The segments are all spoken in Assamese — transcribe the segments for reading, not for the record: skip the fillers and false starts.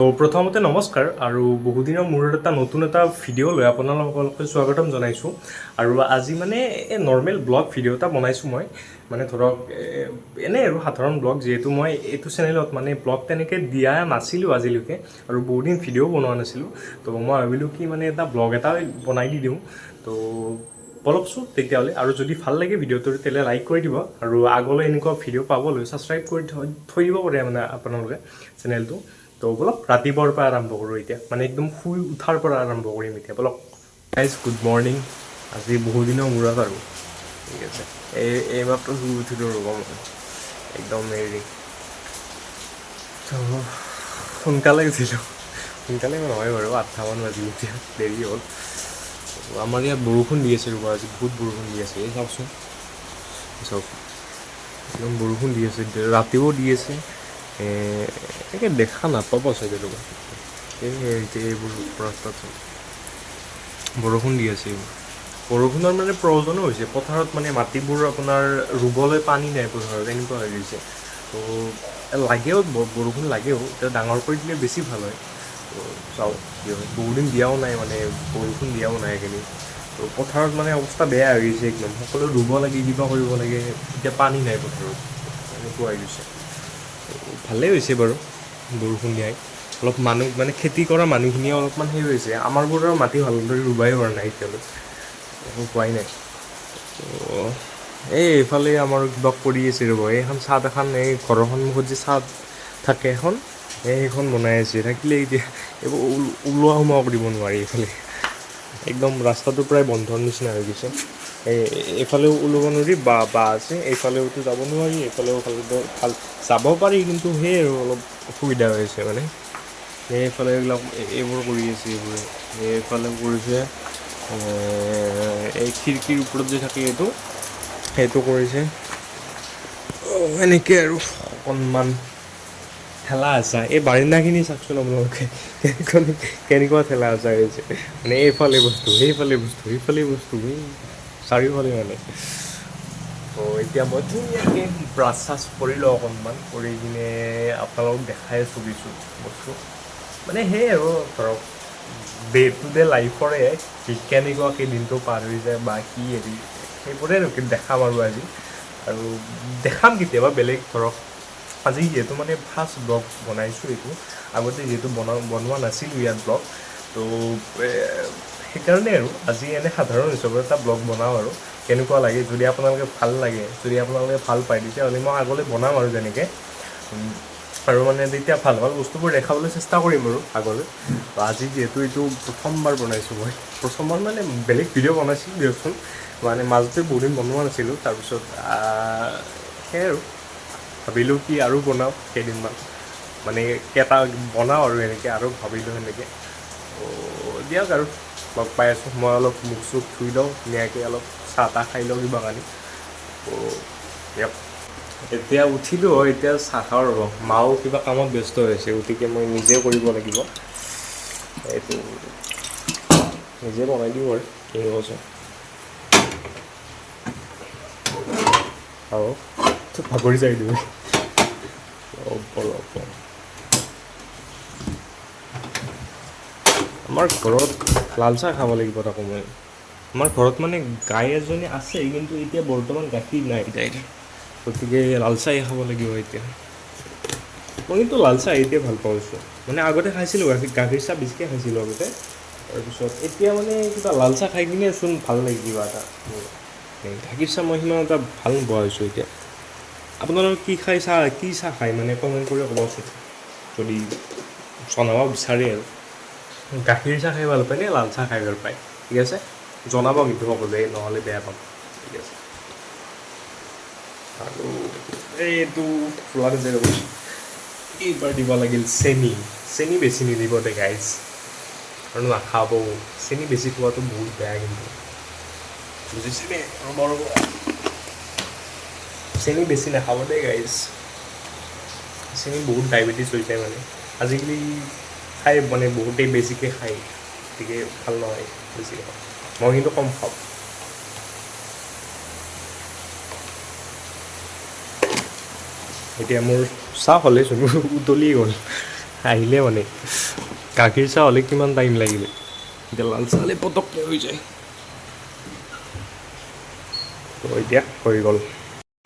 তো প্ৰথমতে নমস্কাৰ আৰু বহুদিনৰ মূৰত এটা নতুন এটা ভিডিঅ' লৈ আপোনালোকলৈ স্বাগতম জনাইছোঁ আৰু আজি মানে নৰ্মেল ব্লগ ভিডিঅ' এটা বনাইছোঁ মই মানে ধৰক এনেই আৰু সাধাৰণ ব্লগ যিহেতু মই এইটো চেনেলত মানে ব্লগ তেনেকৈ দিয়া নাছিলোঁ আজিলৈকে আৰু বহুদিন ভিডিঅ'ও বনোৱা নাছিলোঁ তো মই ভাবিলোঁ কি মানে এটা ব্লগ এটা বনাই দি দিওঁ তো বলকচোন তেতিয়াহ'লে আৰু যদি ভাল লাগে ভিডিঅ'টো তেতিয়াহ'লে লাইক কৰি দিব আৰু আগলৈ এনেকুৱা ভিডিঅ' পাবলৈ ছাবস্ক্ৰাইব কৰি থৈ দিব পাৰে মানে আপোনালোকে চেনেলটো তো বলক ৰাতিপুৱাৰ পৰা আৰম্ভ কৰোঁ এতিয়া মানে একদম শুই উঠাৰ পৰা আৰম্ভ কৰিম এতিয়া বলক গাইজ গুড মৰ্ণিং আজি বহুদিনৰ মূৰত আৰু ঠিক আছে এইমাত্ৰ শুই উঠিলোঁ ৰ'ব মই একদম হেৰি সোনকালে উঠিলোঁ সোনকালে নহয় বাৰু 8টামান বাজি এতিয়া দেৰি হ'ল আমাৰ ইয়াত বৰষুণ দি আছে ৰ'ব আজি বহুত বৰষুণ দি আছে এই চাওকচোন চাওক একদম বৰষুণ দি আছে ৰাতিও দি আছে এনেকৈ দেখা নাপাব চাগে ৰ'ব এইবোৰ ৰাস্তাত বৰষুণ দি আছে এইবোৰ বৰষুণৰ মানে প্ৰয়োজনো হৈছে পথাৰত মানে মাটিবোৰ আপোনাৰ ৰুবলৈ পানী নাই পথাৰত এনেকুৱা হৈ গৈছে তো লাগেও বৰষুণ লাগেও এতিয়া ডাঙৰ কৰি দিলে বেছি ভাল হয় তো চাওক বহুদিন দিয়াও নাই মানে বৰষুণ দিয়াও নাই এইখিনি তো পথাৰত মানে অৱস্থা বেয়া হৈ গৈছে একদম সকলো ৰুব লাগে কিবা কৰিব লাগে এতিয়া পানী নাই পথাৰত এনেকুৱা হৈ গৈছে ভালেই হৈছে বাৰু বৰষুণ দিয়াই অলপ মানুহ মানে খেতি কৰা মানুহখিনিয়ে অলপমান সেই হৈছে আমাৰবোৰৰ মাটি ভালদৰে ৰুবাই পৰা নাই এতিয়ালৈ একো পোৱাই নাই তো এইফালে আমাৰ কিবা কৰি আছে ৰ'ব এইখন চাদ এখন এই ঘৰৰ সন্মুখত যে চাদ থাকে এখন সেইখন বনাই আছে থাকিলে এতিয়া এইবোৰ ওলোৱা সোমোৱা কৰিব নোৱাৰি এইফালে একদম ৰাস্তাটো প্ৰায় বন্ধৰ নিচিনা হৈ গৈছে এইফালেও ওলাব নোৱাৰি বা আছে এইফালেওতো যাব নোৱাৰি এইফালেও ভাল যাব পাৰি কিন্তু সেই আৰু অলপ অসুবিধা হৈ আছে মানে এইফালে এইবিলাক এইবোৰ কৰি আছে এইবোৰে এইফালে কৰিছে এই খিৰিকীৰ ওপৰত যে থাকে সেইটো কৰিছে এনেকৈ আৰু অকণমান ঠেলা হেঁচা এই বাৰিণ্ডাখিনি চাওকচোন আপোনালোকে কেনেকুৱা ঠেলা হেঁচা হৈছে মানে এইফালে বস্তু সেইফালে বস্তু সেইফালে বস্তু চাৰিওফালে মানে তো এতিয়া মই ধুনীয়াকৈ ব্ৰাছ চাছ কৰি লওঁ অকণমান কৰি কিনে আপোনালোকক দেখাই আছোঁ কিছু বস্তু মানে সেই আৰু ধৰক ডে টু ডে লাইফৰে কেনেকুৱাকৈ দিনটো পাৰ হৈ যায় বা কি হেৰি সেইবোৰে দেখাম আৰু আজি আৰু দেখাম কেতিয়াবা বেলেগ ধৰক আজি যিহেতু মানে ফাৰ্ষ্ট ব্লগ বনাইছোঁ এইটো আগতে যিহেতু বনোৱা নাছিলোঁ ইয়াত ব্লগ তো সেইকাৰণে আৰু আজি এনে সাধাৰণ হিচাপে এটা ব্লগ বনাওঁ আৰু কেনেকুৱা লাগে যদি আপোনালোকে ভাল লাগে যদি আপোনালোকে ভাল পায় তেতিয়াহ'লে মই আগলৈ বনাম আৰু যেনেকৈ আৰু মানে তেতিয়া ভাল ভাল বস্তুবোৰ দেখাবলৈ চেষ্টা কৰিম আৰু আগলৈ আজি যিহেতু এইটো প্ৰথমবাৰ বনাইছোঁ মই প্ৰথমবাৰ মানে বেলেগ ভিডিঅ' বনাইছিলোঁ দিয়কচোন মানে মাজতে বহুদিন বনোৱা নাছিলোঁ তাৰপিছত সেয়াই আৰু ভাবিলোঁ কি আৰু বনাওঁ কেইদিনমান মানে এটা বনাওঁ আৰু এনেকৈ আৰু ভাবিলোঁ সেনেকৈ ত' দিয়ক আৰু লগ পাই আছোঁ মই অলপ মুখ চুখ ধুই লওঁ ধুনীয়াকৈ অলপ চাহ তাহ খাই লওঁ কিবা কানি ত' দিয়ক এতিয়া উঠিলোঁ এতিয়া চাহ খাওঁ ৰ'ব মাও কিবা কামত ব্যস্ত হৈছে গতিকে মই নিজে কৰিব লাগিব এইটো নিজে বনাই দিওঁ আৰু কিনো কৈছে আৰু ভাগৰি যাই দিওঁ আমাৰ ঘৰত লাল চাহ খাব লাগিব তাকো মই আমাৰ ঘৰত মানে গাই এজনী আছে কিন্তু এতিয়া বৰ্তমান গাখীৰ নাই গাইৰ গতিকে লাল চাহেই খাব লাগিব এতিয়া মই কিন্তু লাল চাহ এতিয়া ভাল পাইছোঁ মানে আগতে খাইছিলোঁ গাখীৰ চাহ বেছিকৈ খাইছিলোঁ আগতে তাৰপিছত এতিয়া মানে কিবা লাল চাহ খাই কিনেচোন ভাল লাগে কিবা এটা গাখীৰ চাহ মই সিমান এটা ভাল নোপোৱা হৈছোঁ এতিয়া আপোনালোকে কি চাহ খায় মানে কমেণ্ট কৰি ক'বচোন যদি জনাব বিচাৰে আৰু গাখীৰ চাহ খাই ভাল পায় নে লাল চাহ খাই ভাল পায় ঠিক আছে জনাব কিন্তু সকলোৱে নহ'লে বেয়া পাম ঠিক আছে আৰু এইটো ফ্লোৱাৰ যে ৰ'ব এইবাৰ দিব লাগিল চেনি বেছি নিদিব দে গাইজ আৰু নাখাব চেনি বেছি খোৱাটো বহুত বেয়া কিন্তু বুজিছেনে ৰ'ব চেনি বেছি নাখাব দেই গাইজ চেনি বহুত ডায়েবেটিছ হৈ যায় মানে আজিকালি খাই মানে বহুতেই বেছিকৈ খায় গতিকে ভাল নহয় বেছিকৈ খাওঁ মই কিন্তু কম খাওঁ এতিয়া মোৰ চাহ হ'লেচোন উতলিয়ে গ'ল আহিলে মানে গাখীৰ চাহ হ'লে কিমান টাইম লাগিলে, এতিয়া লাল চাহ হ'লে পটককৈ হৈ যায়। তো এতিয়া হৈ গ'ল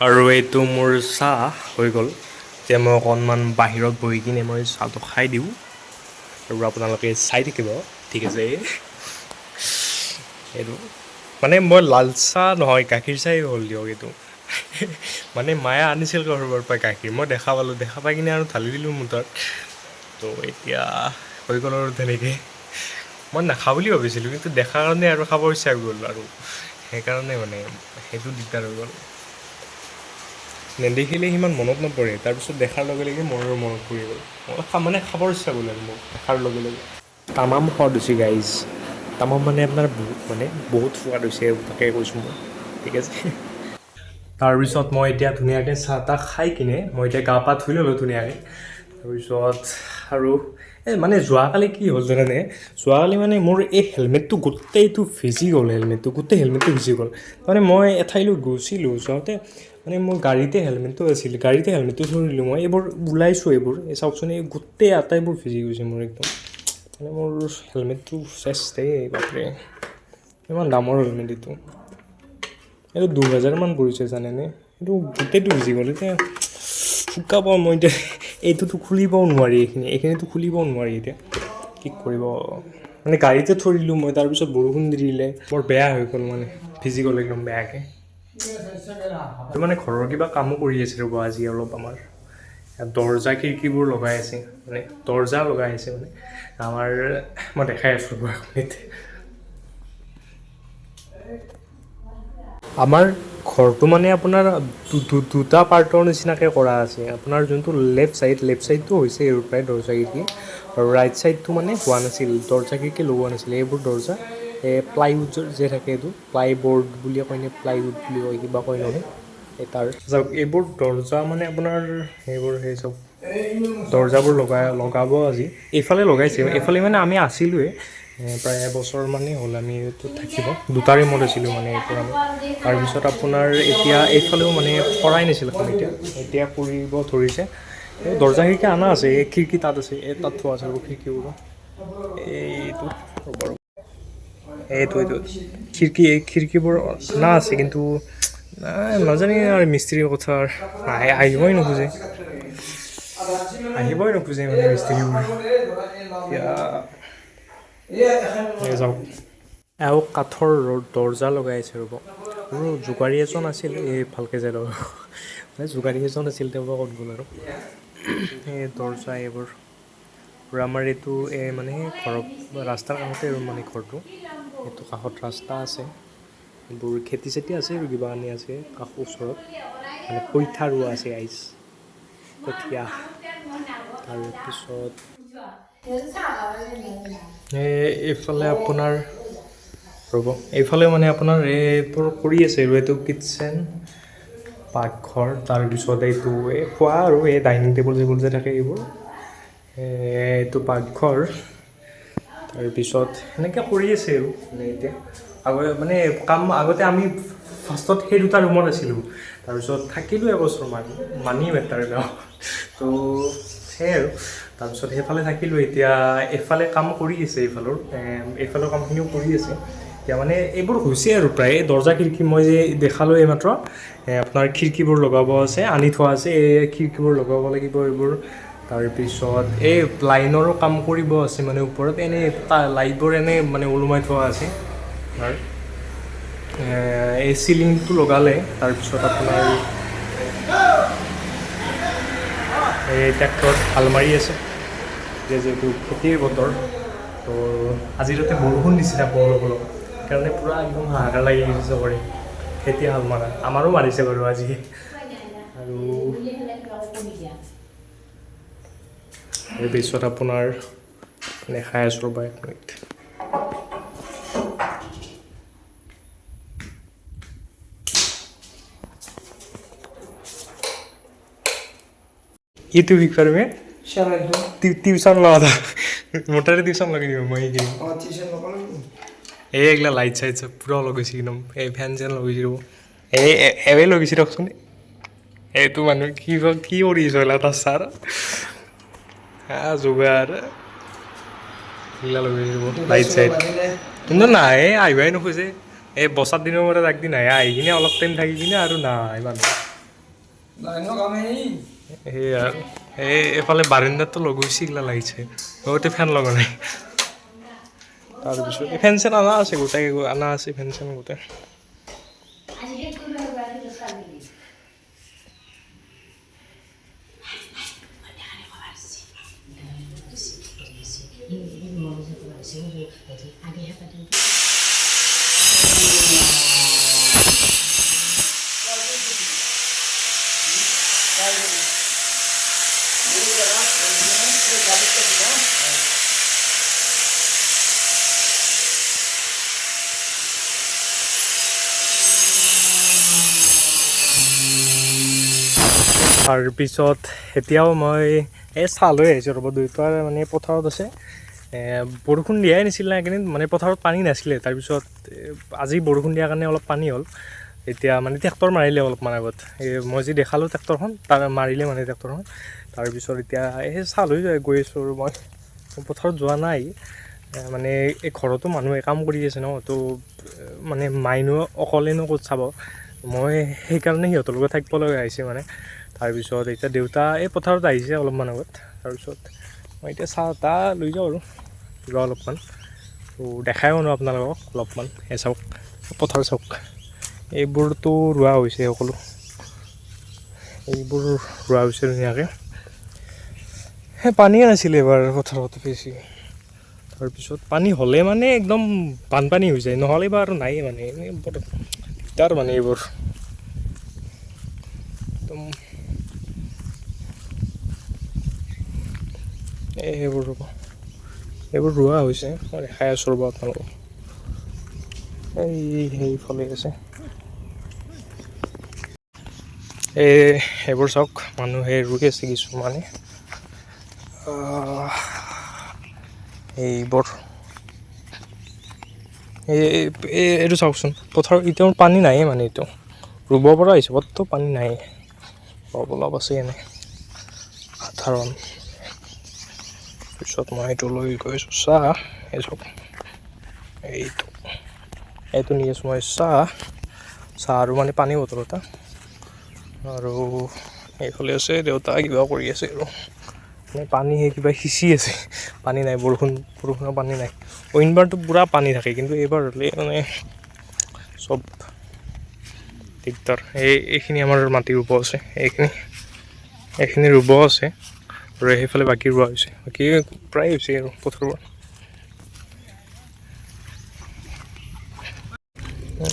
আৰু এইটো মোৰ চাহ হৈ গ'ল। এতিয়া মই অকণমান বাহিৰত বহি কিনে মই চাহটো খাই দিওঁ আৰু আপোনালোকে চাই থাকিব, ঠিক আছে? এইটো মানে মই লাল চাহ নহয়, গাখীৰ চাহেই হ'ল দিয়ক এইটো। মানে মায়ে আনিছিল ঘৰৰ পৰা গাখীৰ, মই দেখা পালোঁ, দেখা পাই কিনে আৰু ঢালি দিলোঁ মোৰ তাত। তো এতিয়া হৈ গ'ল আৰু তেনেকৈ। মই নাখাওঁ বুলি ভাবিছিলোঁ, কিন্তু দেখাৰ কাৰণে আৰু খাব ইচ্ছা গ'ল আৰু সেইকাৰণে মানে সেইটো দিগদাৰ হৈ গ'ল। নেদেখিলে সিমান মনত নপৰে, তাৰপিছত দেখাৰ লগে লগে মোৰ মনত পৰি গ'ল। মানে খাবৰ ইচ্ছা গ'ল আৰু মোক দেখাৰ লগে লগে। তামাম সোৱাদ হৈছে গাইজ, তামাম মানে আপোনাৰ বহুত সোৱাদ হৈছে, তাকে কৈছোঁ মই, ঠিক আছে? তাৰপিছত মই এতিয়া ধুনীয়াকৈ চাহ তাহ খাই কিনে মই এতিয়া গা পা ধুই ল'লোঁ ধুনীয়াকৈ। তাৰপিছত আৰু মানে যোৱাকালি কি হ'ল জানেনে? যোৱাকালি মানে মোৰ এই হেলমেটটো গোটেইটো ভিজি গ'ল, গোটেই হেলমেটটো ভিজি গ'ল। তাৰমানে মই এঠাইলৈ গৈছিলোঁ, যাওঁতে মানে মোৰ গাড়ীতে হেলমেটটো আছিল, গাড়ীতে হেলমেটটো থৈ দিলোঁ মই। এইবোৰ ওলাইছোঁ, এই চাওকচোন, এই গোটেই আটাইবোৰ ভিজি গৈছে মোৰ একদম। মানে মোৰ হেলমেটটো চেচ দেই, বাপৰে ইমান দামৰ হেলমেট এইটো। এইটো 2000মান পৰিছে জানেনে? এইটো গোটেইটো ভিজি গ'ল। এতিয়া শুকাব মই এতিয়া, এইটোতো খুলিবও নোৱাৰি, এইখিনিতো খুলিবও নোৱাৰি এতিয়া, কি কৰিব? মানে গাড়ীতে থৈ দিলোঁ মই, তাৰপিছত বৰষুণ দি দিলে, বৰ বেয়া হৈ গ'ল, মানে ভিজি গ'ল একদম বেয়াকৈ। আৰু মানে ঘৰৰ কিবা কামো কৰি আছে ৰ'ব আজি অলপ আমাৰ। দৰ্জা খিৰিকীবোৰ লগাই আছে, মানে দৰ্জা লগাই আছে মানে আমাৰ। মই দেখাই আছোঁ ৰ'ব আপুনিত। আমাৰ ঘৰটো মানে আপোনাৰ দুটা পাৰ্টৰ নিচিনাকৈ কৰা আছে। আপোনাৰ যোনটো লেফ্ট ছাইডটো হৈছে আৰু প্ৰায় দৰ্জা খিৰিকী, আৰু ৰাইট ছাইডটো মানে হোৱা নাছিল, দৰ্জা খিৰিকী লগোৱা নাছিলে। এইবোৰ দৰ্জা প্লাইউড যে থাকে, এইটো প্লাই বৰ্ড বুলিয়ে কয়নে, প্লাইউড বুলি কয়, কিবা কয় নহয় এই তাৰ যাওক। এইবোৰ দৰ্জা মানে আপোনাৰ সেইবোৰ সেই চব দৰ্জাবোৰ লগাব আজি। এইফালে লগাইছে, এইফালে মানে আমি আছিলোঁৱে প্ৰায় এবছৰমানেই হ'ল আমি এইটো থাকিব, দুটা ৰুমত আছিলোঁ মানে এইটো আমি। তাৰপিছত আপোনাৰ এতিয়া এইফালেও মানে কৰাই নাছিল এখন, এতিয়া কৰিব ধৰিছে। এই দৰ্জা খিৰিকী অনা আছে, এই খিৰিকী তাত আছে, এই তাত থোৱা আছে খিৰিকীবোৰ, এইটো এইটো খিৰিকীবোৰ অনা আছে, কিন্তু নাজানে আৰু মিস্ত্ৰীৰ কথা আহিবই নোখোজে মানে মিস্ত্ৰীবোৰ। এতিয়া যাওক আৰু কাঠৰ দৰ্জা লগাই আছে ৰ'ব। আৰু যোগাৰী এজন আছিল, এই ভালকৈ যায় লগ মানে যোগাৰী এজন আছিল, তেওঁ ক'ত গ'ল আৰু এই দৰ্জা এইবোৰ। আৰু আমাৰ এইটো মানে ঘৰৰ ৰাস্তাৰ কাষতে আৰু মানে ঘৰটো, এইটো কাষত ৰাস্তা আছে, এইবোৰ খেতি চেতি আছে আৰু কিবা আনি আছে কাষৰ ওচৰত, মানে কঠীয়া ৰোৱা আছে আইচ কঠীয়া। তাৰপিছত এইফালে আপোনাৰ ৰ'ব, এইফালে মানে আপোনাৰ এইবোৰ কৰি আছে আৰু এইটো কিটচেন, পাকঘৰ, তাৰপিছত এইটো এই খোৱা আৰু এই ডাইনিং টেবুল চেবুল যে থাকে এইবোৰ, এইটো পাকঘৰ। তাৰপিছত সেনেকৈ কৰি আছে আৰু মানে এতিয়া মানে কাম আগতে আমি ফাৰ্ষ্টত সেই দুটা ৰুমত আছিলোঁ, তাৰপিছত থাকিলোঁ এবছৰমান, মানি মেটাৰ গাঁও তো সেয়াই আৰু। তাৰপিছত সেইফালে থাকিলোঁ, এতিয়া এইফালে কাম কৰি আছে, এইফালৰ কামখিনিও কৰি আছে এতিয়া। মানে এইবোৰ হৈছে আৰু প্ৰায় দৰ্জা খিৰিকী মই যে দেখালোঁ এইমাত্ৰ, আপোনাৰ খিৰিকীবোৰ লগাব আছে, আনি থোৱা আছে, এই খিৰিকীবোৰ লগাব লাগিব এইবোৰ। তাৰপিছত এই লাইনৰো কাম কৰিব আছে, মানে ওপৰত এনেই লাইটবোৰ এনেই মানে ওলোমাই থোৱা আছে আপোনাৰ। এই চিলিংটো লগালে, তাৰপিছত আপোনাৰ এই ট্ৰেক্টৰত হাল মাৰি আছে, এতিয়া যিহেতু খেতিৰ বতৰ, তো আজি তাতে বৰষুণ দিছিলে আকৌ অলপ অলপ, সেইকাৰণে পূৰা একদম হাহাকাৰ লাগি গৈছে চবৰে খেতি হাল মাৰা। আমাৰো মাৰিছে বাৰু আজি। আৰু তাৰপিছত আপোনাৰ দেখাই আছোঁ ৰ'বা এক মিনিট। ये तू भी कर में টিউশন লওয়া था মোটারে টিউশন লগাই দিব মই এই এইগিলা লাইট চাইট চব পূৰা লগাইছে একদম, এই ফেন চেন লগাইছে ৰ'ব, এৱে লগাইছে দিয়কচোন। এইটো মানুহ কি কৰি আছ এটা ছাৰ যোগাৰ লাইট চাইট কিন্তু নাই আহিবাই নোখোজে এই বছৰ দিনৰ মূৰত একদিন আহে আহি কিনে অলপ টাইম থাকি কিনে আৰু নাই মানুহ সেই আৰু এই এইফালে বাৰাণ্ডাততো লগাইছে এইগিলা লাগিছে লগতে ফেন লগা নাই তাৰপিছত ফেন চেন অনা আছে গোটেই অনা আছে ফেন চেন গোটেই তাৰপিছত এতিয়াও মই এই চাহ লৈ আহিছোঁ ৰ'ব দুয়োটাৰ মানে পথাৰত আছে বৰষুণ দিয়াই নাছিল না এইকেইদিন মানে পথাৰত পানী নাছিলে তাৰপিছত আজি বৰষুণ দিয়াৰ কাৰণে অলপ পানী হ'ল এতিয়া মানে ট্ৰেক্টৰ মাৰিলে অলপমান আগত এই মই যি দেখালোঁ ট্ৰেক্টৰখন তাৰ মাৰিলে মানে ট্ৰেক্টৰখন তাৰপিছত এতিয়া এই চাহ লৈ গৈ আছোঁ আৰু মই পথাৰত যোৱা নাই মানে এই ঘৰতো মানুহে কাম কৰি আছে ন তো মানে মাইনো অকলেনো ক'ত চাব মই সেইকাৰণে সিহঁতৰ লগত থাকিব লগা হৈছে মানে তাৰপিছত এতিয়া দেউতা এই পথাৰত আহিছে অলপমান আগত তাৰপিছত মই এতিয়া চাহ তাহ লৈ যাওঁ আৰু কিবা অলপমান তো দেখাই শুনো আপোনালোকক অলপমান এই চাওক পথাৰ চাওক এইবোৰতো ৰোৱা হৈছে সকলো এইবোৰ ৰোৱা হৈছে ধুনীয়াকৈ সেই পানীয়ে নাছিলে এবাৰ পথাৰত বেছি তাৰপিছত পানী হ'লে মানে একদম বানপানী হৈ যায় নহ'লে বা আৰু নাই মানে এনেই বৰ দিগদাৰ মানে এইবোৰ একদম এইবোৰ ৰোৱা হৈছে মই দেখাই আছোঁ ৰ'ব আপোনালোকক সেইফালে আছে এইবোৰ চাওক মানুহে ৰুই আছে কিছুমানে এইবোৰ এইটো চাওকচোন পথাৰত এতিয়াও পানী নাইয়ে মানে এইটো ৰুব পৰা হিচাপততো পানী নাই অলপ আছে এনে সাধাৰণ পিছত মই এইটো লৈ গৈ আছোঁ চাহ এই চাওক এইটো নি আছোঁ মই চাহ আৰু মানে পানী বটল এটা আৰু এইফালে আছে দেউতা কিবা কৰি আছে আৰু মানে পানী সেই কিবা সিঁচি আছে পানী নাই বৰষুণৰ পানী নাই অইনবাৰতো পূৰা পানী থাকে কিন্তু এইবাৰ হ'লে মানে চব দিগদাৰ এইখিনি আমাৰ মাটি ৰুব আছে এইখিনি ৰুব আছে আৰু সেইফালে বাকী ৰোৱা হৈছে বাকী প্ৰায় হৈছে আৰু পথাৰবোৰ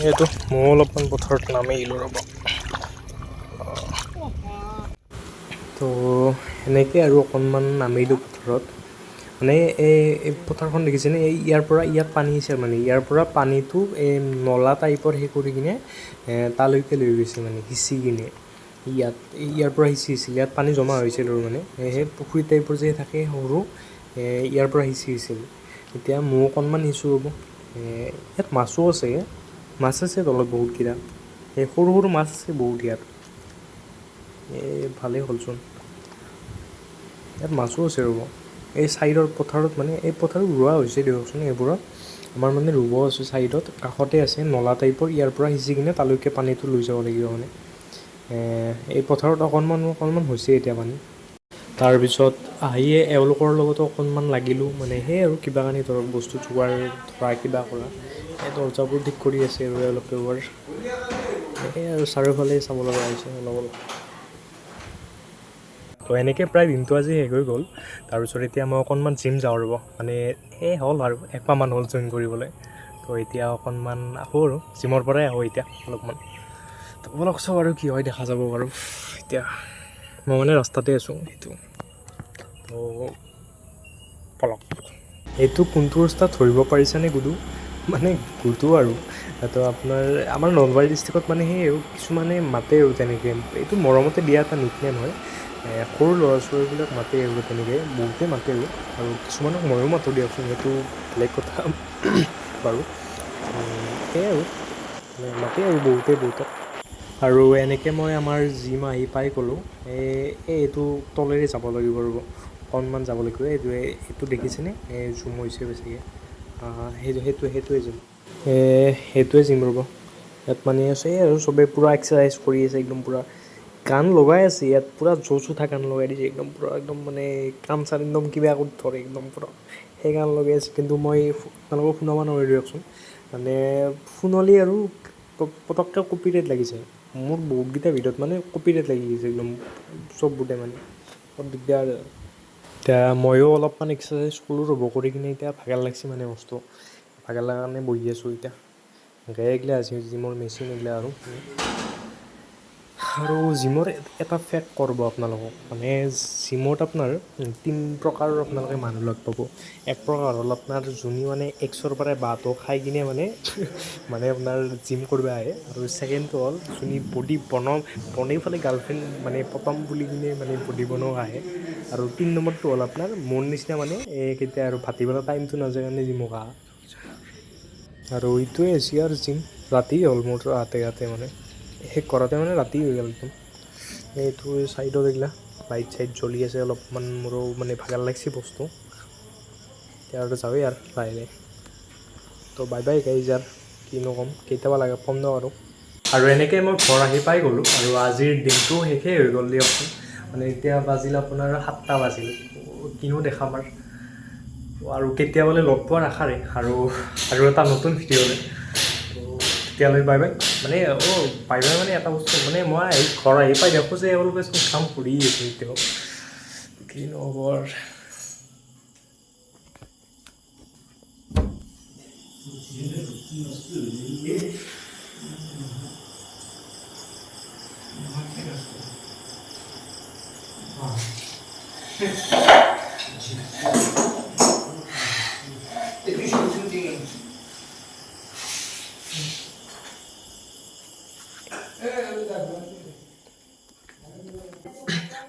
এইটো ময়ো অলপমান পথাৰত নামি আহিলোঁ ৰ'ব তো এনেকৈ আৰু অকণমান নামিলোঁ পথাৰত মানে এই পথাৰখন দেখিছেনে ইয়াত পানী আছে মানে ইয়াৰ পৰা পানীটো এই নলা টাইপৰ সেই কৰি কিনে তালৈকে লৈ গৈছে মানে সিঁচি কিনে ইয়াৰ পৰা সিঁচিছিল ইয়াত পানী জমা হৈছিল আৰু মানে সেই পুখুৰী টাইপৰ যে থাকে সৰু ইয়াৰ পৰা সিঁচিছিল এতিয়া ময়ো অকণমান সিঁচো ৰ'ব ইয়াত মাছো আছে মাছ আছে তলত বহুতকেইটা এই সৰু মাছ আছে বহুত ইয়াত ভালেই হ'লচোন ইয়াত মাছো আছে ৰ'ব এই ছাইডৰ পথাৰত মানে এই পথাৰত ৰোৱা হৈছে দিয়কচোন এইবোৰত আমাৰ মানে ৰুব আছে ছাইডত কাষতে আছে নলা টাইপৰ ইয়াৰ পৰা সিঁচি কিনে তালৈকে পানীটো লৈ যাব লাগিব মানে এই পথাৰত অকণমান হৈছে এতিয়া পানী তাৰপিছত আহিয়ে এওঁলোকৰ লগতো অকণমান লাগিলোঁ মানে সেই আৰু কিবা কানি ধৰক বস্তু যোগাৰ ধৰা কিবা কৰা এই দৰ্জাবোৰ ঠিক কৰি আছে আৰু এওঁলোকে সেই আৰু চাৰিওফালে চাব লগা হৈছে অলপ তো এনেকৈ প্ৰায় দিনটো আজি শেষ হৈ গ'ল তাৰপিছত এতিয়া মই অকণমান জিম যাওঁ ৰ'ব মানে সেই হ'ল আৰু একমাহমান হ'ল জইন কৰিবলৈ তো এতিয়া অকণমান আহোঁ আৰু জিমৰ পৰাই আহোঁ এতিয়া অলপমান তো অলপ চাওঁ আৰু কি হয় দেখা যাব বাৰু এতিয়া মই মানে ৰাস্তাতে আছোঁ সেইটো তো পলক এইটো কোনটো ৰাস্তাত ধৰিব পাৰিছেনে গুডু মানে গুডু আৰু তো আপোনাৰ আমাৰ নলবাৰী ডিষ্ট্ৰিক্টত মানে সেই আৰু কিছুমানে মাতে আৰু তেনেকৈ এইটো মৰমতে দিয়া এটা নিকনেম হয় সৰু ল'ৰা ছোৱালীবিলাক মাতে আৰু তেনেকৈ বহুতেই মাতে আৰু কিছুমানক ময়ো মাতোঁ দিয়কচোন সেইটো বেলেগ কথা বাৰু সেয়াই আৰু মাতে আৰু বহুতক আৰু এনেকৈ মই আমাৰ জিম আহি পাই গ'লোঁ এইটো তলেৰে যাব লাগিব ৰ'ব অকণমান যাব লাগিব এইটো দেখিছেনে জুম হৈছে বেছিকৈ সেইটোৱে জিম সেইটোৱে জিম ৰ'ব ইয়াত মানে আছে আৰু চবেই পূৰা এক্সাৰচাইজ কৰি আছে একদম পূৰা গান লগাই আছে ইয়াত পূৰা জোচ উঠা গান লগাই দিছে একদম পূৰা একদম মানে কাণ চান একদম কিবা কৰি ধৰে একদম পূৰা সেই গান লগাই আছে কিন্তু মই আপোনালোকক শুনাব নোৱাৰিলোঁ দিয়কচোন মানে শুনলি আৰু পটককৈ কপিৰাইট লাগিছে মোৰ বহুতকেইটা ভিডিঅ'ত মানে কপিৰাইট লাগি গৈছে একদম চববোৰতে মানে বহুত দিগদাৰ এতিয়া ময়ো অলপমান এক্সাৰচাইজ কৰোঁ ৰ'ব কৰি কিনে এতিয়া ভাগৰ লাগিছে মানে বস্তু ভাগৰ লগা কাৰণে বহি আছোঁ এতিয়া গায়ে এগিলা আছে জিমৰ মেচিন এগিলা আৰু জিমৰ এটা ফেক্ট কৰিব আপোনালোকক মানে জিমত আপোনাৰ 3 প্ৰকাৰৰ আপোনালোকে মানুহ লগ পাব এক প্ৰকাৰ হ'ল আপোনাৰ যোনে মানে এক্সৰ পৰা বাটো খাই কিনে মানে আপোনাৰ জিম কৰিব আহে আৰু ছেকেণ্ডটো হ'ল যোনে বডি বনাই ফালে গাৰ্লফ্ৰেণ্ড মানে পতাম বুলি কিনে মানে বডি বনাব আহে আৰু 3 নম্বৰটো হ'ল আপোনাৰ মোৰ নিচিনা মানে কেতিয়া আৰু ভাটিবেলা টাইমটো নাযায় কাৰণে জিমক আহা আৰু এইটোৱে হৈছে আৰু জিম ৰাতি হ'ল মোৰ ৰাতে মানে শেষ কৰাতে মানে ৰাতি হৈ গ'ল একদম এইটো ছাইডত এইগিলা লাইট চাইট জ্বলি আছে অলপমান মোৰো মানে ভাগৰ লাগিছে বস্তু এতিয়া আৰু যাৱেই আৰু লাহে লাহে তো বাই বাই গাইজ আৰু কিনো ক'ম কেতিয়াবা লাগে কম ন আৰু এনেকৈ মই ঘৰ আহি পাই গ'লোঁ আৰু আজিৰ দিনটো শেষেই হৈ গ'ল দিয়কচোন মানে এতিয়া বাজিল আপোনাৰ 7টা বাজিল কিনো দেখাম আৰু কেতিয়াবালৈ লগ পোৱাৰ আশাৰে আৰু এটা নতুন ভিডিঅ'লৈ তেতিয়ালৈ বাই বাই মানে বাই বাই মানে এটা বস্তু মানে মই ঘৰ আহি পাই দেখোঁ যে এওঁলোকে চোন কাম কৰি আছে এতিয়াও কি নহ'ব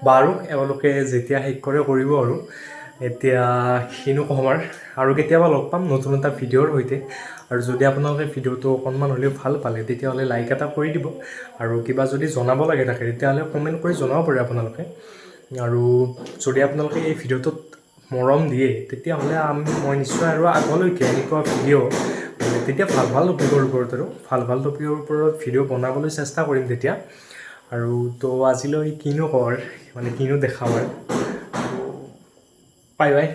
বাৰু এওঁলোকে যেতিয়া শেষ কৰে কৰিব আৰু এতিয়া কিনো ক'ম আৰু কেতিয়াবা লগ পাম নতুন এটা ভিডিঅ'ৰ সৈতে আৰু যদি আপোনালোকে ভিডিঅ'টো অকণমান হ'লেও ভাল পালে তেতিয়াহ'লে লাইক এটা কৰি দিব আৰু কিবা যদি জনাব লাগে থাকে তেতিয়াহ'লে কমেণ্ট কৰি জনাব পাৰে আপোনালোকে আৰু যদি আপোনালোকে এই ভিডিঅ'টোত মৰম দিয়ে তেতিয়াহ'লে মই নিশ্চয় আৰু আগলৈকে এনেকুৱা ভিডিঅ' তেতিয়া ভাল টপিকৰ ওপৰত আৰু ভাল টপিকৰ ওপৰত ভিডিঅ' বনাবলৈ চেষ্টা কৰিম তেতিয়া আৰু তো আজিলৈ কিনো কওঁ মানে কিনো দেখাওঁ বাই বাই